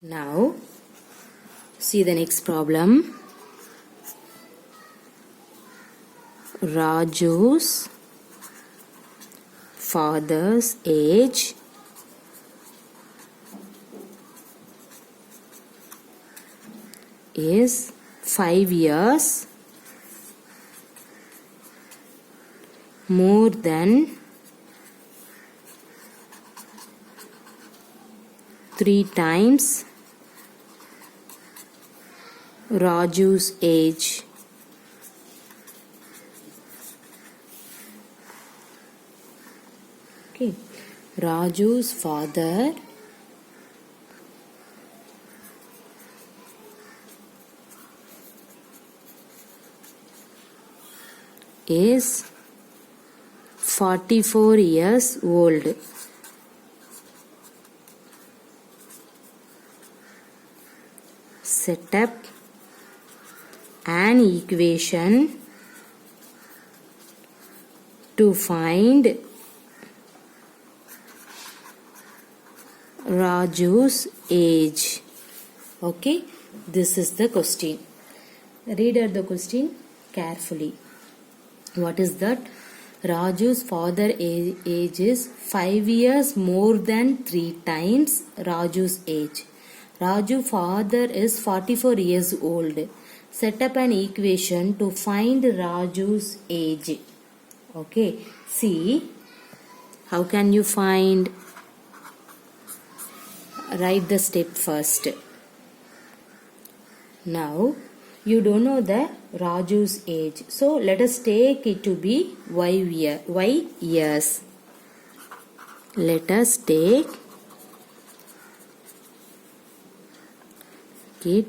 Now, see the next problem. Raju's father's age is 5 years more than 3 times Raju's age. Okay, Raju's father is 44 years old. Set up an equation to find Raju's age. Okay, this is the question. Read out the question carefully. What is that? Raju's father age is 5 years more than 3 times Raju's age. Raju father is 44 years old. Set up an equation to find Raju's age. Okay, see, how can you find? Write the step first. Now, you don't know the Raju's age. So, let us take it to be y years. Let us take it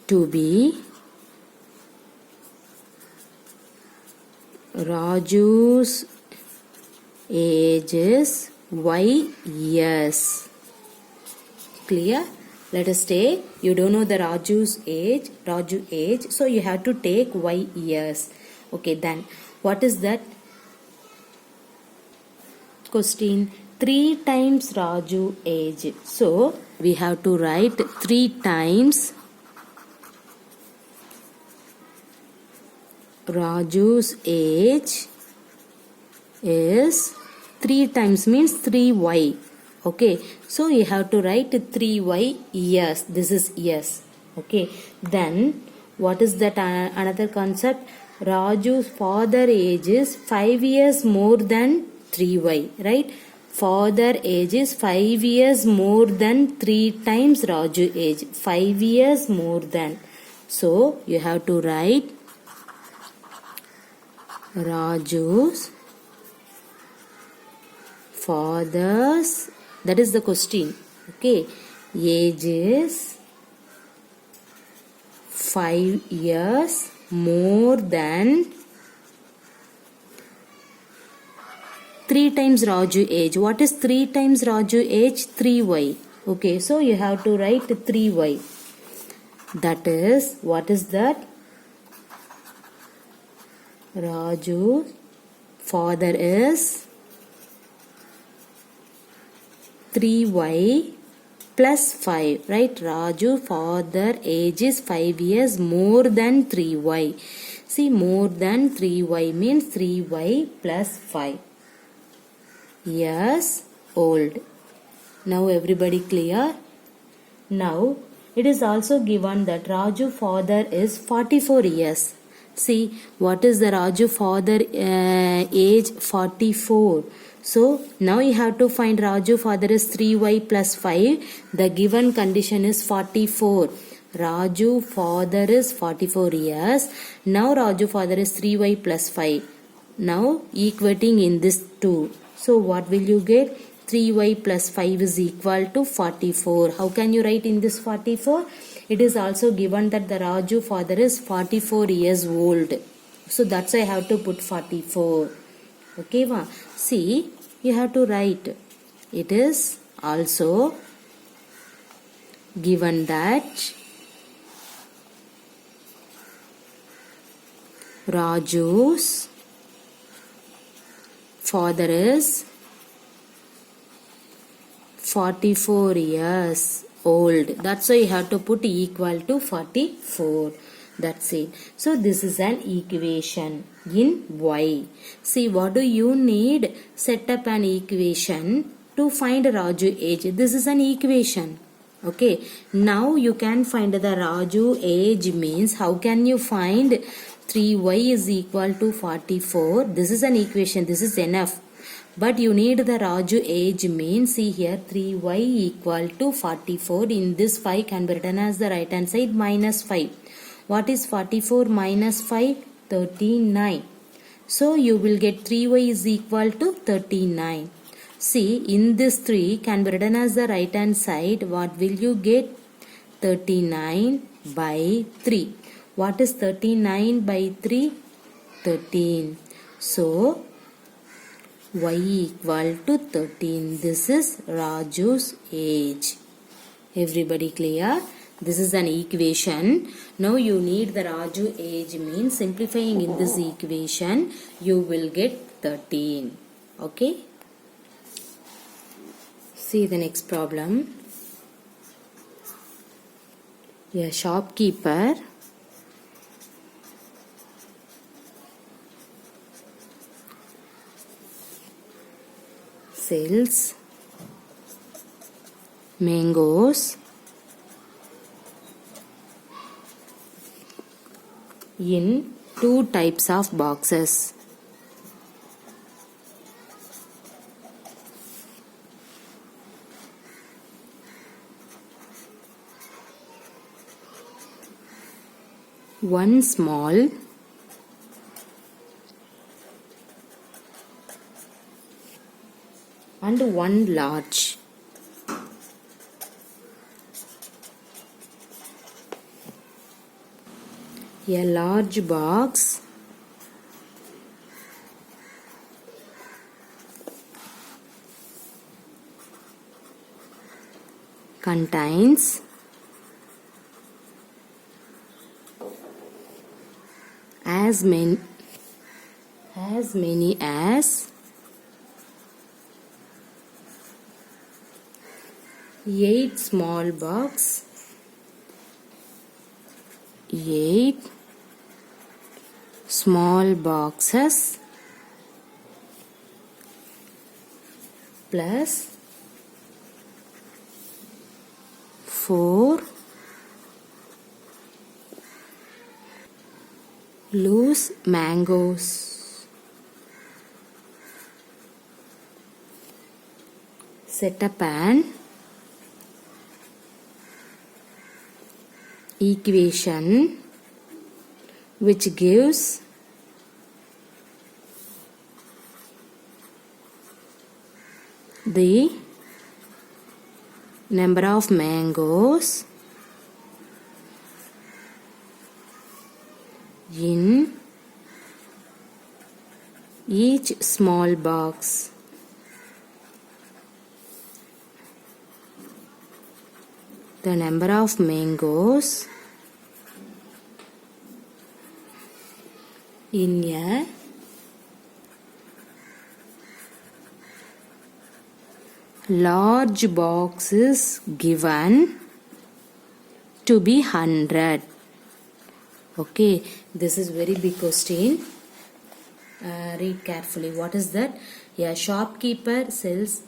to be Raju's age is y years. Clear? Let us take, you don't know the Raju age, so you have to take y years. Okay, then what is that question? 3 times Raju age. So we have to write 3 times Raju's age is 3 times means 3y. Okay, so you have to write 3y years. This is years. Okay, then what is that another concept? Raju's father age is 5 years more than 3y, right? Father age is 5 years more than 3 times Raju age. 5 years more than. So you have to write Raju's father's, that is the question. Okay, age is 5 years more than 3 times Raju age. What is 3 times Raju age? 3y. Okay, so you have to write 3y. That is, what is that? Raju's father is 3y plus 5, right? Raju father age is 5 years more than 3y. See, more than 3y means 3y plus 5 years old. Now everybody clear? Now it is also given that Raju father is 44 years. See, what is the Raju father age? 44. So now you have to find Raju father is 3y plus 5. The given condition is 44. Raju father is 44 years. Now Raju father is 3y plus 5. Now equating in this 2. So what will you get? 3y plus 5 is equal to 44. How can you write in this 44? It is also given that the Raju father is 44 years old. So that's why I have to put 44. Okay, ma? See, you have to write. It is also given that Raju's father is 44 years old. That's why you have to put equal to 44. That's it. So this is an equation in y. See, what do you need? Set up an equation to find Raju age. This is an equation. Okay. Now you can find the Raju age means how can you find 3y is equal to 44. This is an equation. This is enough. But you need the Raju age means, see here 3y equal to 44. In this 5 can be written as the right hand side minus 5. What is 44 minus 5? 39. So you will get 3y is equal to 39. See, in this 3 can be written as the right hand side. What will you get? 39 by 3. What is 39 by 3? 13. So y equal to 13. This is Raju's age. Everybody clear? This is an equation. Now you need the Raju age means simplifying in this equation you will get 13. Okay? See the next problem. A shopkeeper sells mangoes in 2 types of boxes. One small and one large. A large box contains as many as 8 small box, 8 small boxes plus 4 loose mangoes. Set up an equation which gives the number of mangoes in each small box. The number of mangoes in a large box is given to be 100. Okay, this is very big question. Read carefully. What is that? A shopkeeper sells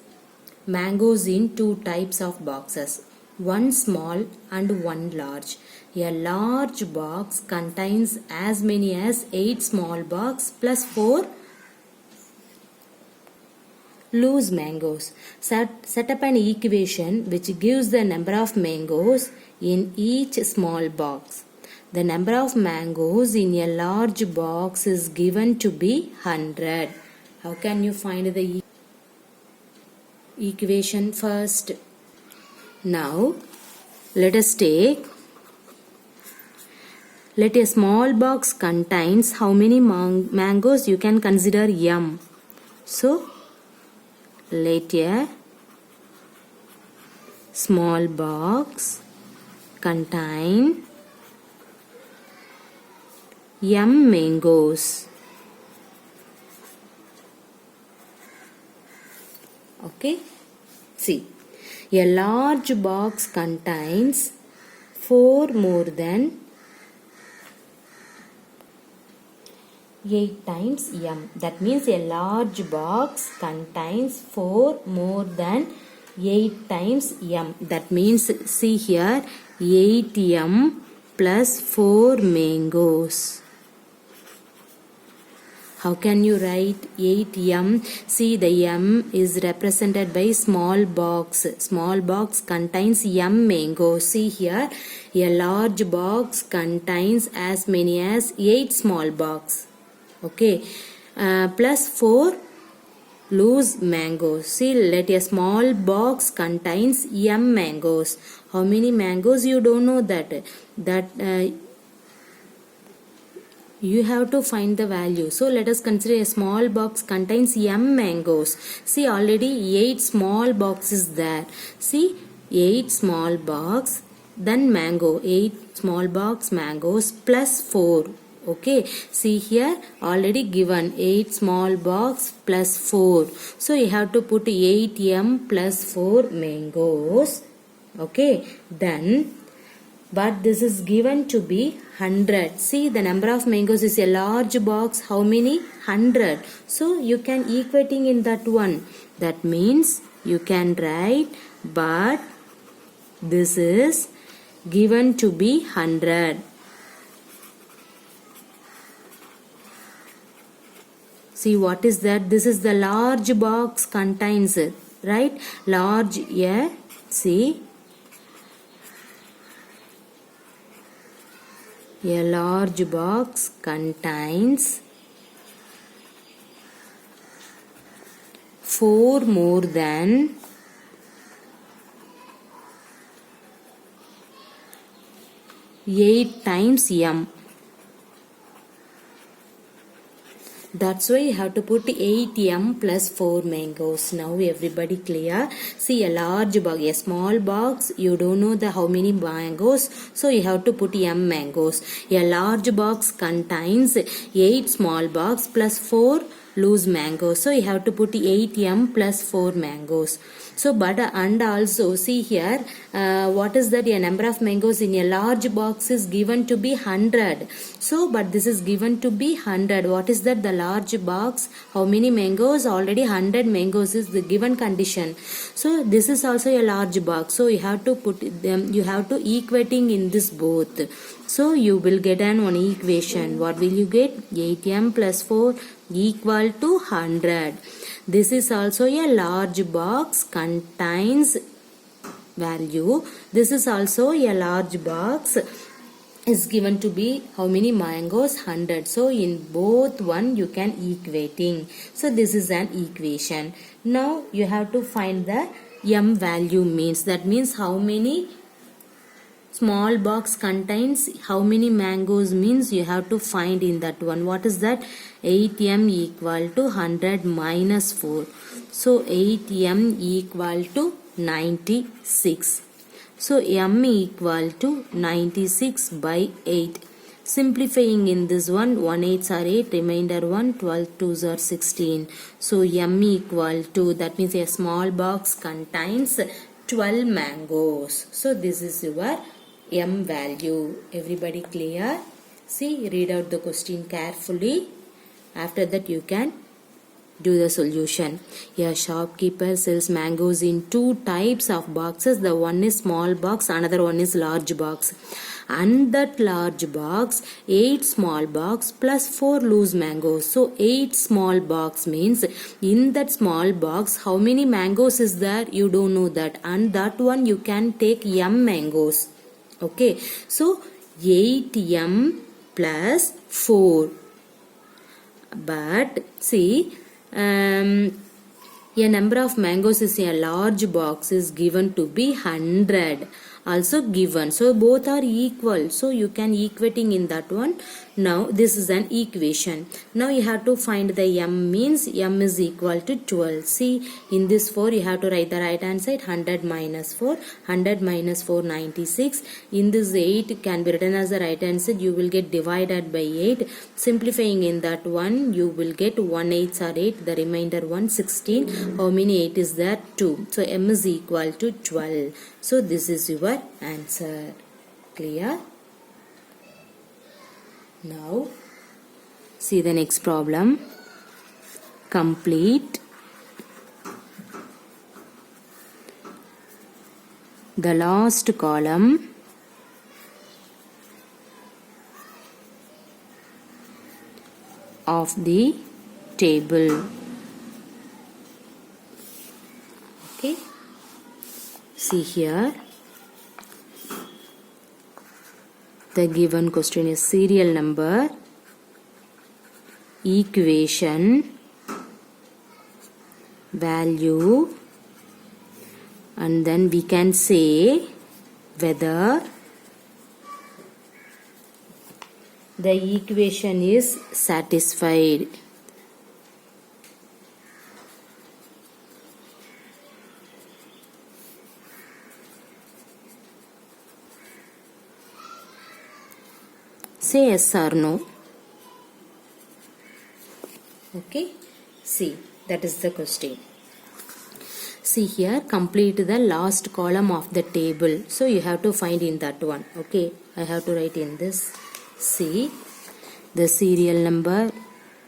mangoes in 2 types of boxes, one small and one large. A large box contains as many as 8 small box plus 4 loose mangoes. Set up an equation which gives the number of mangoes in each small box. The number of mangoes in a large box is given to be 100. How can you find the equation first? Now, let us take, let a small box contains how many mangoes you can consider m. So, let a small box contain m mangoes. Okay, see, A large box contains 4 more than 8 times m. That means a large box contains 4 more than 8 times m. That means, see here, 8m plus 4 mangoes. How can you write 8m? See, the m is represented by small box. Small box contains m mangoes. See here, a large box contains as many as 8 small box. Okay, plus 4 loose mangoes. See, let a small box contains m mangoes. How many mangoes? You don't know that. You have to find the value. So let us consider a small box contains m mangoes. See, already 8 small boxes there. See, 8 small box, then mango. 8 small box mangoes plus 4. Okay, see here, already given 8 small box plus 4. So you have to put 8m plus 4 mangoes. Okay, then, but this is given to be 100. See, the number of mangoes is a large box. How many? 100. So you can equating in that one. That means you can write, but this is given to be 100. See, what is that? This is the large box contains it, right? Large, yeah. See, a large box contains 4 more than 8 times m. That's why you have to put 8m plus 4 mangoes. Now everybody clear? See, a large box, a small box, you don't know the how many mangoes, so you have to put m mangoes. A large box contains 8 small box plus 4 loose mangoes, so you have to put 8m plus 4 mangoes. So, but and also see here, what is that? A number of mangoes in a large box is given to be 100. So, but this is given to be 100. What is that? The large box. How many mangoes? Already 100 mangoes is the given condition. So, this is also a large box. So, you have to put them. You have to equating in this both. So, you will get an one equation. What will you get? 8m plus 4 equal to 100. This is also a large box contains value. This is also a large box is given to be how many mangoes? 100. So in both one you can equating. So this is an equation. Now you have to find the m value means. That means how many small box contains how many mangoes means you have to find in that one. What is that? 8m equal to 100 minus 4. So 8m equal to 96. So m equal to 96 by 8. Simplifying in this one, 1 8s are 8, remainder 1, 12 2s are 16. So m equal to, that means a small box contains 12 mangoes. So this is your m value. Everybody clear? See, read out the question carefully. After that you can do the solution. A shopkeeper sells mangoes in 2 types of boxes. The one is small box, another one is large box. And that large box, 8 small box plus 4 loose mangoes. So 8 small box means in that small box how many mangoes is there? You don't know that. And that one you can take m mangoes. Okay, so 8m plus 4. But see, a number of mangoes is a large box is given to be 100. Also given. So both are equal. So you can equating in that one. Now this is an equation. Now you have to find the m, means m is equal to 12. See, in this 4 you have to write the right hand side, 100 minus 4. 100 minus 4, 96. In this 8 can be written as the right hand side. You will get divided by 8. Simplifying in that one, you will get 1 8s are 8. The remainder 1, 16. How many 8 is there? 2. So m is equal to 12. So this is your answer. Clear? Now, see the next problem. Complete the last column of the table. Okay. See here. The given question is serial number, equation, value, and then we can say whether the equation is satisfied. Say yes or no. Okay. See, that is the question. See here, complete the last column of the table. So you have to find in that one. Okay. I have to write in this. See, the serial number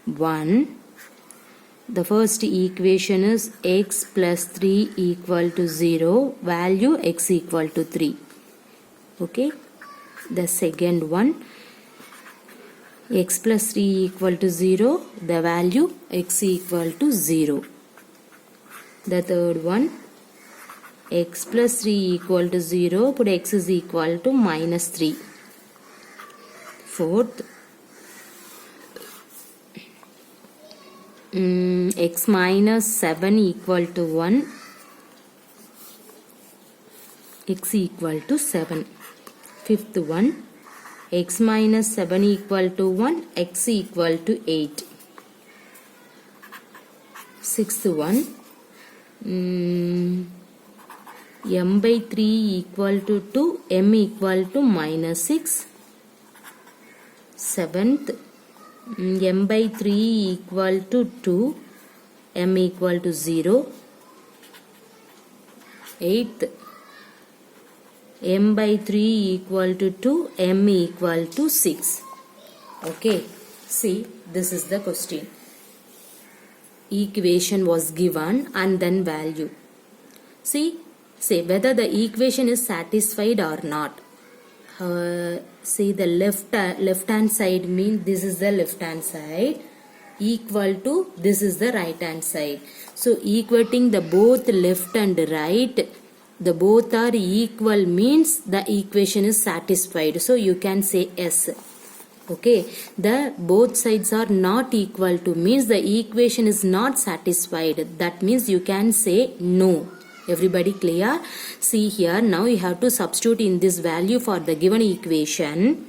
1. The first equation is x plus 3 equal to 0. Value x equal to 3. Okay. The second one, x plus 3 equal to 0, the value x equal to 0. The third one, x plus 3 equal to 0, put x is equal to minus 3. Fourth, x minus 7 equal to 1, x equal to 7. Fifth one, x minus 7 equal to 1, x equal to 8. Sixth one, m by 3 equal to 2, m equal to minus 6. Seventh, m by 3 equal to 2, m equal to 0. Eighth, m by 3 equal to 2, m equal to 6. Okay, see, this is the question. Equation was given and then value. See, say whether the equation is satisfied or not. See, the left hand side means this is the left hand side equal to this is the right hand side. So equating the both left and right, the both are equal means the equation is satisfied. So you can say yes. Okay. The both sides are not equal to means the equation is not satisfied. That means you can say no. Everybody clear? See here, now you have to substitute in this value for the given equation.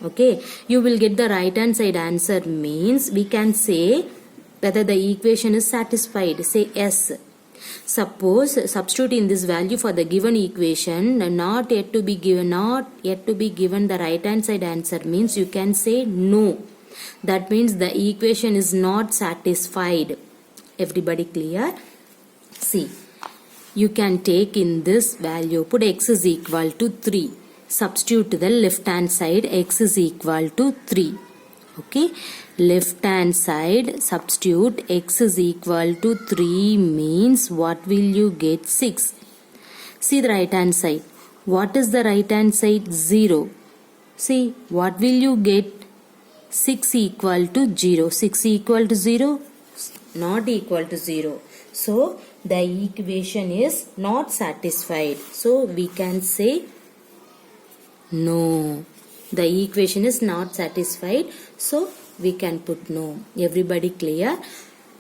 Okay. You will get the right hand side answer means we can say whether the equation is satisfied. Say yes. Suppose substitute in this value for the given equation, not yet to be given the right hand side answer means you can say no. That means the equation is not satisfied. Everybody clear? See, you can take in this value, put x is equal to 3. Substitute the left hand side, x is equal to 3. Okay, left hand side substitute x is equal to 3 means what will you get? 6. See the right hand side. What is the right hand side? 0. See, what will you get? 6 equal to 0. 6 equal to 0? Not equal to 0. So the equation is not satisfied. So we can say no. The equation is not satisfied. So we can put no. Everybody clear?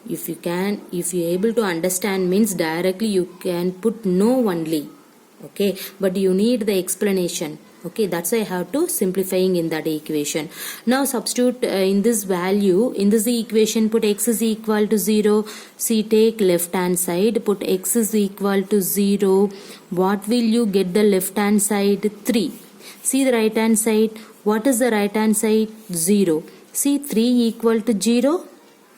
If you are able to understand means directly you can put no only. Okay. But you need the explanation. Okay, that's why I have to simplifying in that equation. Now substitute in this value, in this equation, put x is equal to 0. See, take left hand side, put x is equal to 0. What will you get the left hand side? 3. See the right hand side. What is the right hand side? 0. See, 3 equal to 0?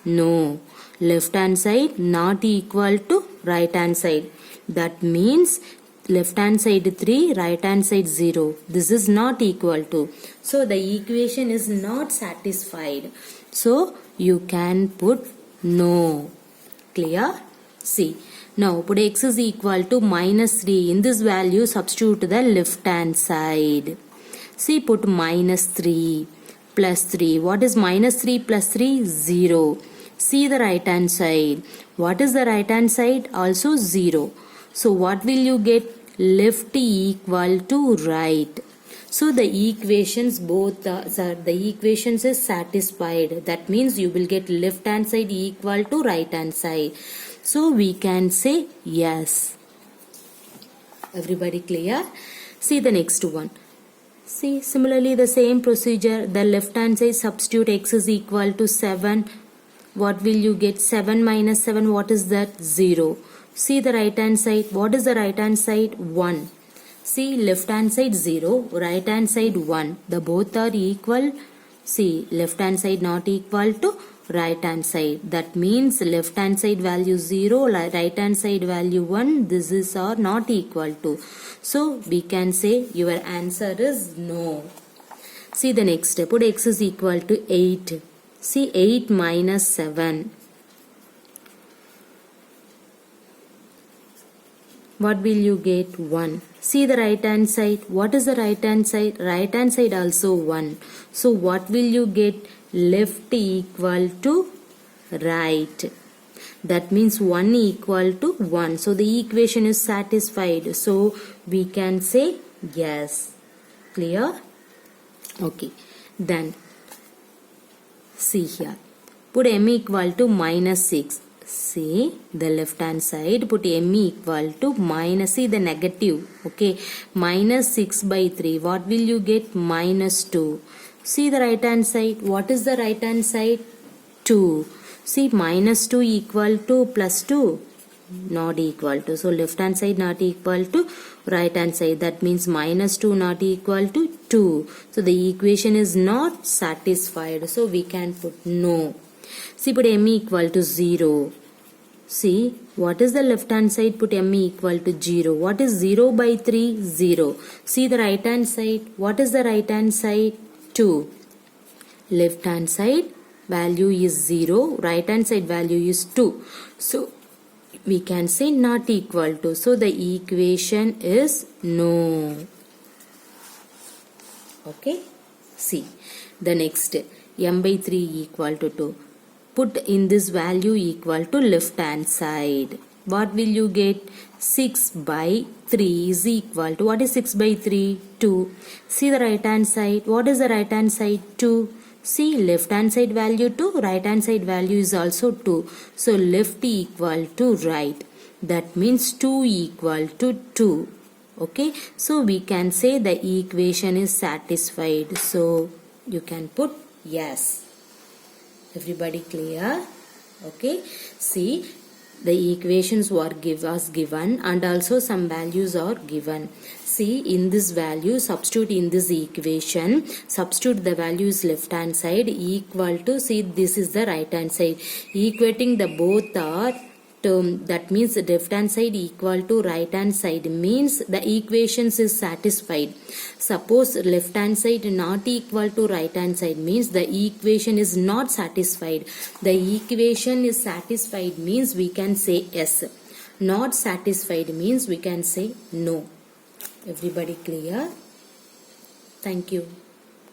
No. Left hand side not equal to right hand side. That means left hand side 3, right hand side 0. This is not equal to. So the equation is not satisfied. So you can put no. Clear? See. Now put x is equal to minus 3. In this value substitute the left hand side. See, put minus 3 plus 3. What is minus 3 plus 3? 0. See the right hand side. What is the right hand side? Also 0. So what will you get? Left equal to right. So the equations the equations is satisfied. That means you will get left hand side equal to right hand side. So we can say yes. Everybody clear? See the next one. See, similarly the same procedure. The left hand side substitute x is equal to 7. What will you get? 7 minus 7, what is that? 0. See the right hand side. What is the right hand side? 1. See, left hand side 0, right hand side 1. The both are equal. See, left hand side not equal to right hand side. That means left hand side value 0, right hand side value 1. This is are not equal to. So we can say your answer is no. See the next step. Put x is equal to 8. See, 8 minus 7. What will you get? 1. See the right hand side. What is the right hand side? Right hand side also 1. So what will you get? Left equal to right. That means 1 equal to 1. So the equation is satisfied. So we can say yes. Clear? Okay. Then see here. Put m equal to minus 6. See the left hand side. Put m equal to minus. See the negative. Okay. Minus 6 by 3. What will you get? Minus 2. See the right hand side. What is the right hand side? 2. See, minus 2 equal to plus 2. Not equal to. So left hand side not equal to right hand side. That means minus 2 not equal to 2. So the equation is not satisfied. So we can put no. See, put m equal to 0. See, what is the left hand side? Put m equal to 0. What is 0 by 3? 0. See the right hand side. What is the right hand side? 2. Left hand side value is 0. Right hand side value is 2. So we can say not equal to. So the equation is no. Okay. See the next, m by 3 equal to 2. Put in this value equal to left hand side. What will you get? 6 by 3 is equal to. What is 6 by 3? 2. See the right hand side. What is the right hand side? 2. See, left hand side value 2, right hand side value is also 2. So left equal to right. That means 2 equal to 2. Okay. So we can say the equation is satisfied. So you can put yes. Everybody clear? Okay. See, the equations were given and also some values are given. See, in this value, substitute in this equation, substitute the values left hand side equal to, see, this is the right hand side. Equating the both are term, that means the left hand side equal to right hand side means the equations is satisfied. Suppose left hand side not equal to right hand side means the equation is not satisfied. The equation is satisfied means we can say yes. Not satisfied means we can say no. Everybody clear? Thank you.